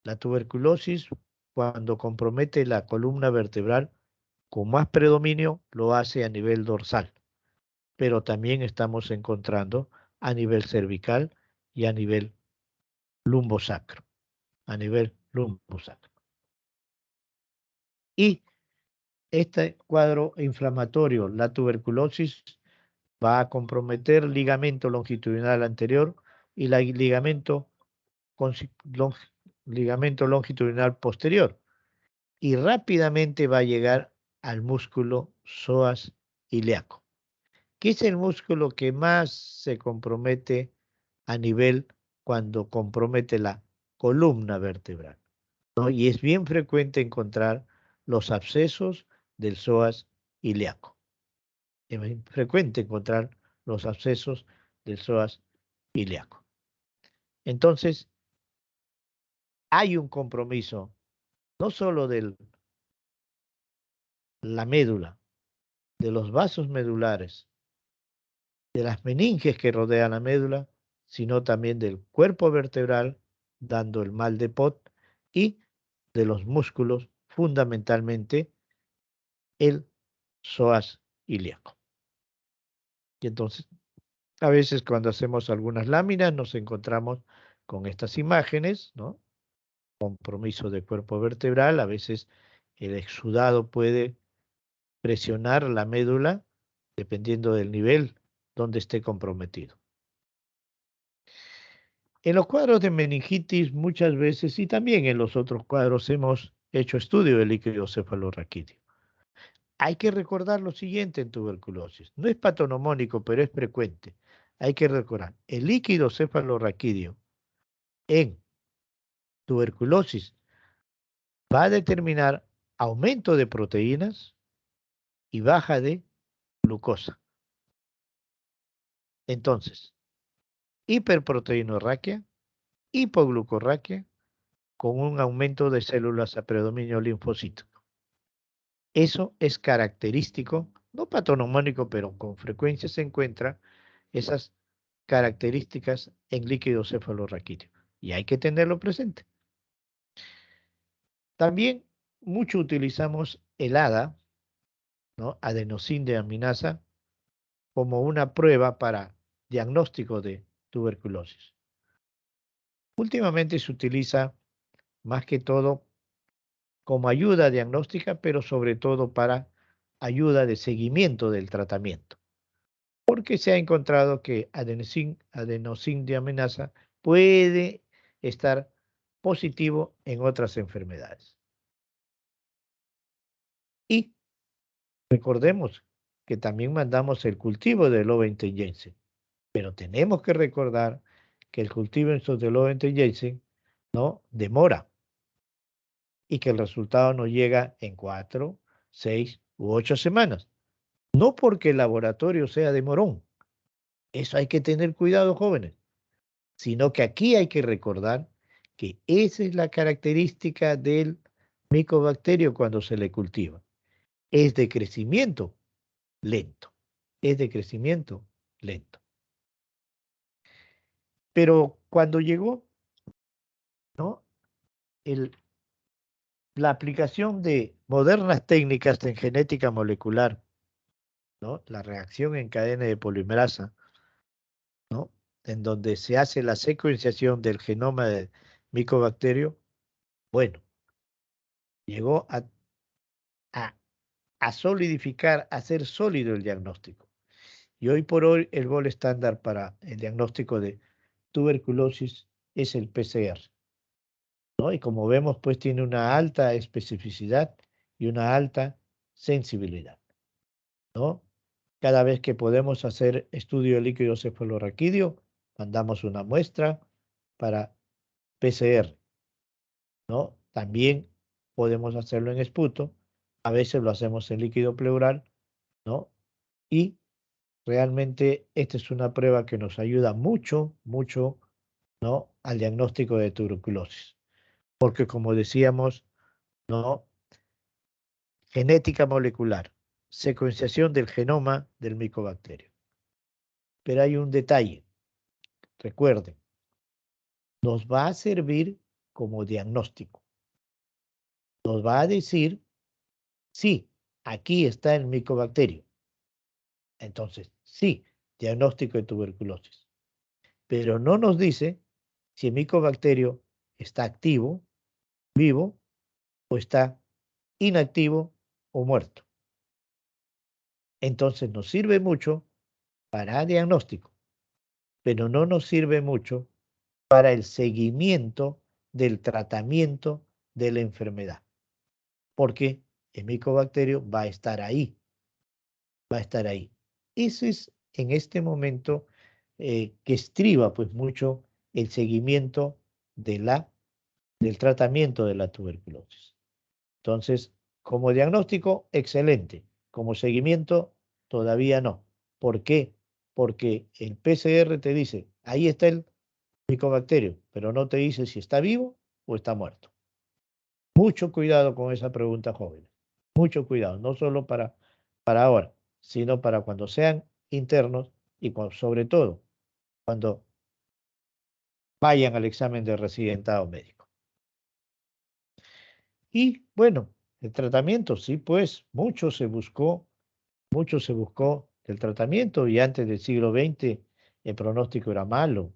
la tuberculosis, cuando compromete la columna vertebral, con más predominio lo hace a nivel dorsal, pero también estamos encontrando a nivel cervical y a nivel lumbosacro, a nivel lumbosacro. Y este cuadro inflamatorio, la tuberculosis, va a comprometer ligamento longitudinal anterior y la ligamento longitudinal posterior, y rápidamente va a llegar al músculo psoas ilíaco, que es el músculo que más se compromete a nivel cuando compromete la columna vertebral, ¿no? Y es bien frecuente encontrar los abscesos del psoas ilíaco. Es muy frecuente encontrar los abscesos del psoas ilíaco. Entonces, hay un compromiso no solo de la médula, de los vasos medulares, de las meninges que rodean la médula, sino también del cuerpo vertebral, dando el mal de Pott, y de los músculos, fundamentalmente el psoas ilíaco. Y entonces, a veces cuando hacemos algunas láminas nos encontramos con estas imágenes, ¿no? Compromiso de cuerpo vertebral, a veces el exudado puede presionar la médula dependiendo del nivel donde esté comprometido. En los cuadros de meningitis muchas veces y también en los otros cuadros hemos hecho estudio del líquido cefalorraquídeo. Hay que recordar lo siguiente en tuberculosis. No es patonomónico, pero es frecuente. Hay que recordar, el líquido cefalorraquídeo en tuberculosis va a determinar aumento de proteínas y baja de glucosa. Entonces, hiperproteinorraquia, hipoglucorraquia, con un aumento de células a predominio linfocítico. Eso es característico, no patonomónico, pero con frecuencia se encuentra esas características en líquido cefalorraquídeo. Y hay que tenerlo presente. También mucho utilizamos el ADA, ¿no? Adenosíndeaminasa, como una prueba para diagnóstico de tuberculosis. Últimamente se utiliza más que todo como ayuda diagnóstica, pero sobre todo para ayuda de seguimiento del tratamiento, porque se ha encontrado que adenosíndeaminasa puede estar positivo en otras enfermedades. Y recordemos que también mandamos el cultivo del Lowenstein-Janssen, pero tenemos que recordar que el cultivo de Lowenstein-Janssen no demora y que el resultado no llega en 4, 6 u 8 semanas. No porque el laboratorio sea de morón, eso hay que tener cuidado, jóvenes, sino que aquí hay que recordar que esa es la característica del micobacterio cuando se le cultiva. Es de crecimiento lento. es de crecimiento lento. Pero cuando llegó, ¿no?, la aplicación de modernas técnicas en genética molecular, ¿no?, la reacción en cadena de polimerasa, ¿no?, en donde se hace la secuenciación del genoma del micobacterio, bueno, llegó a, a solidificar, a hacer sólido el diagnóstico. Y hoy por hoy el gol estándar para el diagnóstico de tuberculosis es el PCR, ¿no? Y como vemos, pues tiene una alta especificidad y una alta sensibilidad, ¿no? Cada vez que podemos hacer estudio de líquido cefalorraquídeo, mandamos una muestra para PCR, ¿no? También podemos hacerlo en esputo, a veces lo hacemos en líquido pleural, ¿no? Y realmente esta es una prueba que nos ayuda mucho, mucho, ¿no?, al diagnóstico de tuberculosis. Porque como decíamos, ¿no?, genética molecular, secuenciación del genoma del micobacterio. Pero hay un detalle, recuerden, nos va a servir como diagnóstico. Nos va a decir, sí, aquí está el micobacterio. Entonces, sí, diagnóstico de tuberculosis. Pero no nos dice si el micobacterio está activo, vivo, o está inactivo o muerto. Entonces nos sirve mucho para diagnóstico, pero no nos sirve mucho para el seguimiento del tratamiento de la enfermedad, porque el micobacterio va a estar ahí, va a estar ahí. Ese es en este momento que estriba pues mucho el seguimiento del tratamiento de la tuberculosis. Entonces, como diagnóstico, excelente. Como seguimiento, todavía no. ¿Por qué? Porque el PCR te dice, ahí está el micobacterio, pero no te dice si está vivo o está muerto. Mucho cuidado con esa pregunta, jóvenes. Mucho cuidado, no solo para ahora, sino para cuando sean internos y sobre todo cuando vayan al examen de residentado médico. Y bueno, el tratamiento, sí, pues mucho se buscó el tratamiento y antes del siglo XX el pronóstico era malo.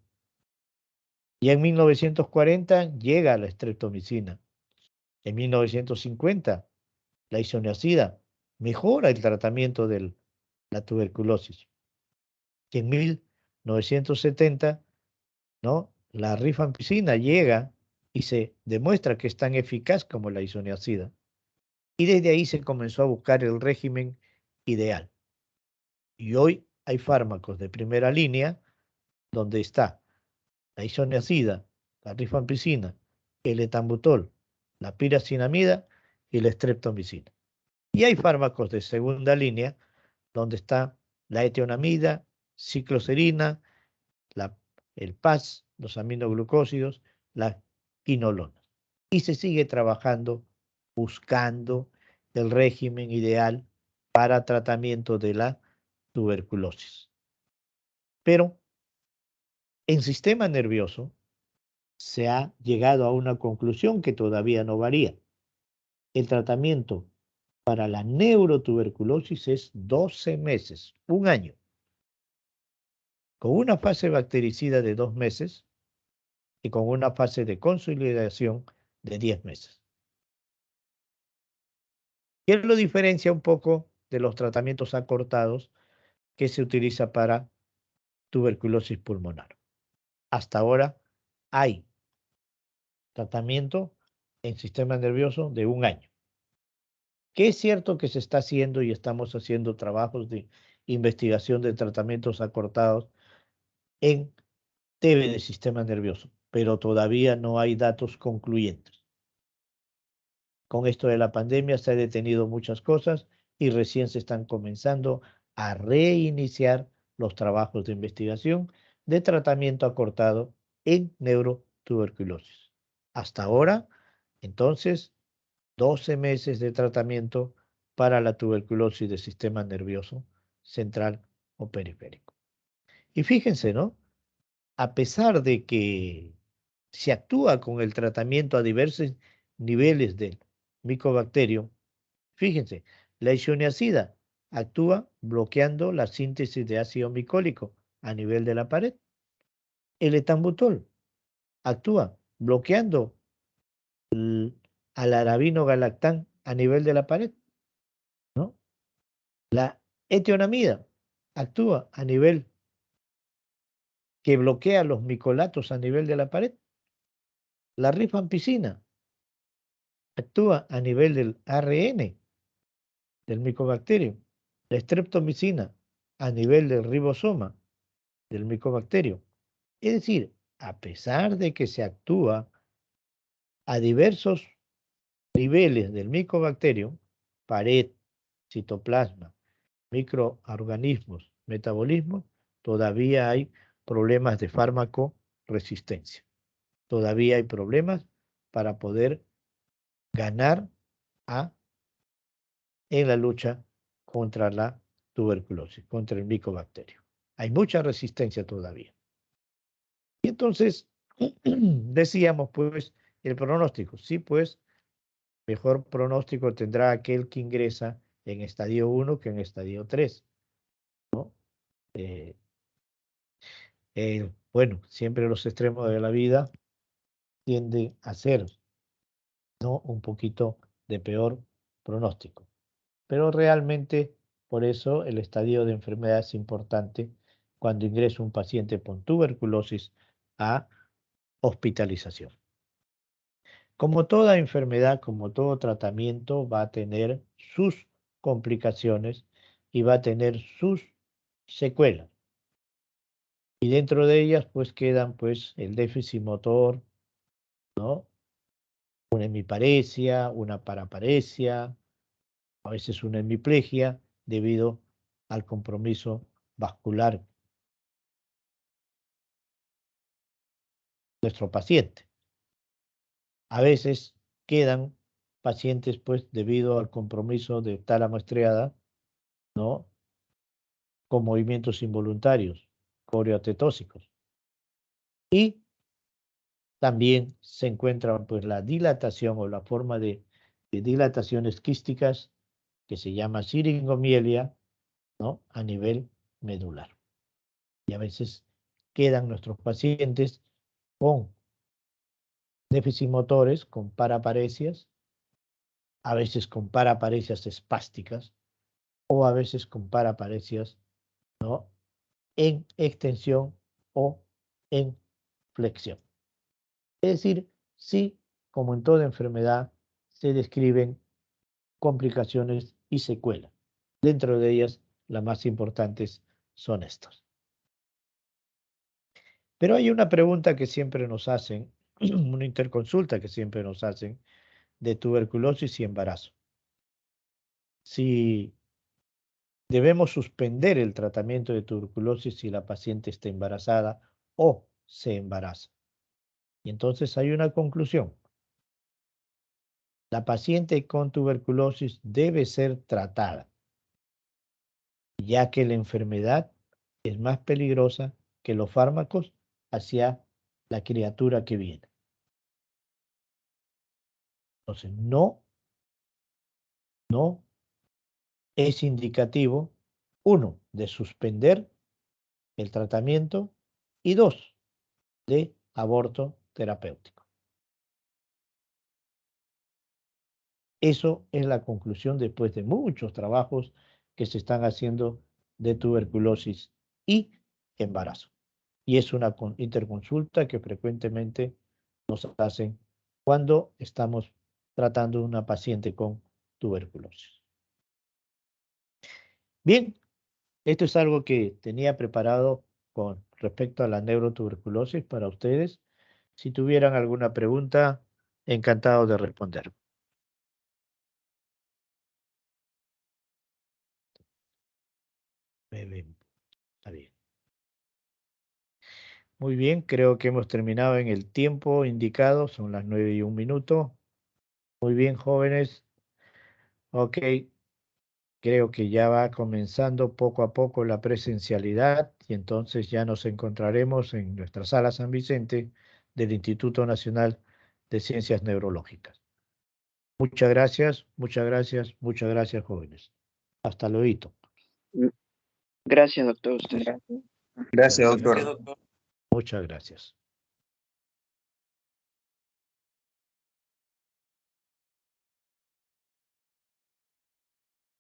Y en 1940 llega la streptomicina. En 1950 la isoniazida mejora el tratamiento de la tuberculosis. Y en 1970, ¿no?, la rifampicina llega y se demuestra que es tan eficaz como la isoniazida. Y desde ahí se comenzó a buscar el régimen ideal. Y hoy hay fármacos de primera línea donde está la isoniazida, la rifampicina, el etambutol, la piracinamida y la streptomicina. Y hay fármacos de segunda línea donde está la etionamida, cicloserina, el PAS, los aminoglucósidos, las quinolonas. Y se sigue trabajando buscando el régimen ideal para tratamiento de la tuberculosis. Pero en sistema nervioso se ha llegado a una conclusión que todavía no varía. El tratamiento para la neurotuberculosis es 12 meses, un año, con una fase bactericida de 2 meses y con una fase de consolidación de 10 meses. ¿Qué lo diferencia un poco de los tratamientos acortados que se utiliza para tuberculosis pulmonar? Hasta ahora hay tratamiento en sistema nervioso de un año. Que es cierto que se está haciendo y estamos haciendo trabajos de investigación de tratamientos acortados en TB de sistema nervioso, pero todavía no hay datos concluyentes. Con esto de la pandemia se han detenido muchas cosas y recién se están comenzando a reiniciar los trabajos de investigación de tratamiento acortado en neurotuberculosis. Hasta ahora, entonces, 12 meses de tratamiento para la tuberculosis del sistema nervioso central o periférico. Y fíjense, ¿no? A pesar de que se actúa con el tratamiento a diversos niveles del micobacterio, fíjense, la isoniazida actúa bloqueando la síntesis de ácido micólico a nivel de la pared. El etambutol actúa bloqueando al arabinogalactán a nivel de la pared, ¿no? La etionamida actúa a nivel que bloquea los micolatos a nivel de la pared. La rifampicina actúa a nivel del ARN del micobacterio. La streptomicina a nivel del ribosoma del micobacterio. Es decir, a pesar de que se actúa a diversos niveles del micobacterio, pared, citoplasma, microorganismos, metabolismo, todavía hay problemas de fármaco resistencia. Todavía hay problemas para poder ganar en la lucha contra la tuberculosis, contra el micobacterio. Hay mucha resistencia todavía. Y entonces, decíamos, pues, el pronóstico. Sí, pues, mejor pronóstico tendrá aquel que ingresa en estadio 1 que en estadio 3, ¿no? Eh, bueno, siempre los extremos de la vida tienden a ser, ¿no? Un poquito de peor pronóstico. Pero realmente, por eso, el estadio de enfermedad es importante cuando ingresa un paciente con tuberculosis a hospitalización. Como toda enfermedad, como todo tratamiento, va a tener sus complicaciones y va a tener sus secuelas. Y dentro de ellas, pues quedan pues el déficit motor, ¿no? Una hemiparesia, una paraparesia, a veces una hemiplegia, debido al compromiso vascular de nuestro paciente. A veces quedan pacientes, pues, debido al compromiso de tálamo estriada, ¿no? Con movimientos involuntarios, coreotetóxicos. Y también se encuentra, pues, la dilatación o la forma de dilataciones quísticas que se llama siringomielia, ¿no? A nivel medular. Y a veces quedan nuestros pacientes con déficit motores, con paraparesias, a veces con paraparesias espásticas o a veces con paraparesias, ¿no? En extensión o en flexión. Es decir, sí, como en toda enfermedad, se describen complicaciones y secuelas. Dentro de ellas, las más importantes son estas. Pero hay una pregunta que siempre nos hacen, una interconsulta que siempre nos hacen de tuberculosis y embarazo. Si debemos suspender el tratamiento de tuberculosis si la paciente está embarazada o se embaraza. Y entonces hay una conclusión. La paciente con tuberculosis debe ser tratada, ya que la enfermedad es más peligrosa que los fármacos hacia la criatura que viene. Entonces, no es indicativo, uno, de suspender el tratamiento y dos, de aborto terapéutico. Eso es la conclusión después de muchos trabajos que se están haciendo de tuberculosis y embarazo. Y es una interconsulta que frecuentemente nos hacen cuando estamos tratando a una paciente con tuberculosis. Bien, esto es algo que tenía preparado con respecto a la neurotuberculosis para ustedes. Si tuvieran alguna pregunta, encantado de responder. Está bien. Muy bien, creo que hemos terminado en el tiempo indicado, son las 9:01. Muy bien, jóvenes. Ok, creo que ya va comenzando poco a poco la presencialidad y entonces ya nos encontraremos en nuestra sala San Vicente del Instituto Nacional de Ciencias Neurológicas. Muchas gracias, muchas gracias, muchas gracias, jóvenes. Hasta luego. Gracias, doctor. Usted. Gracias, doctor. Muchas gracias.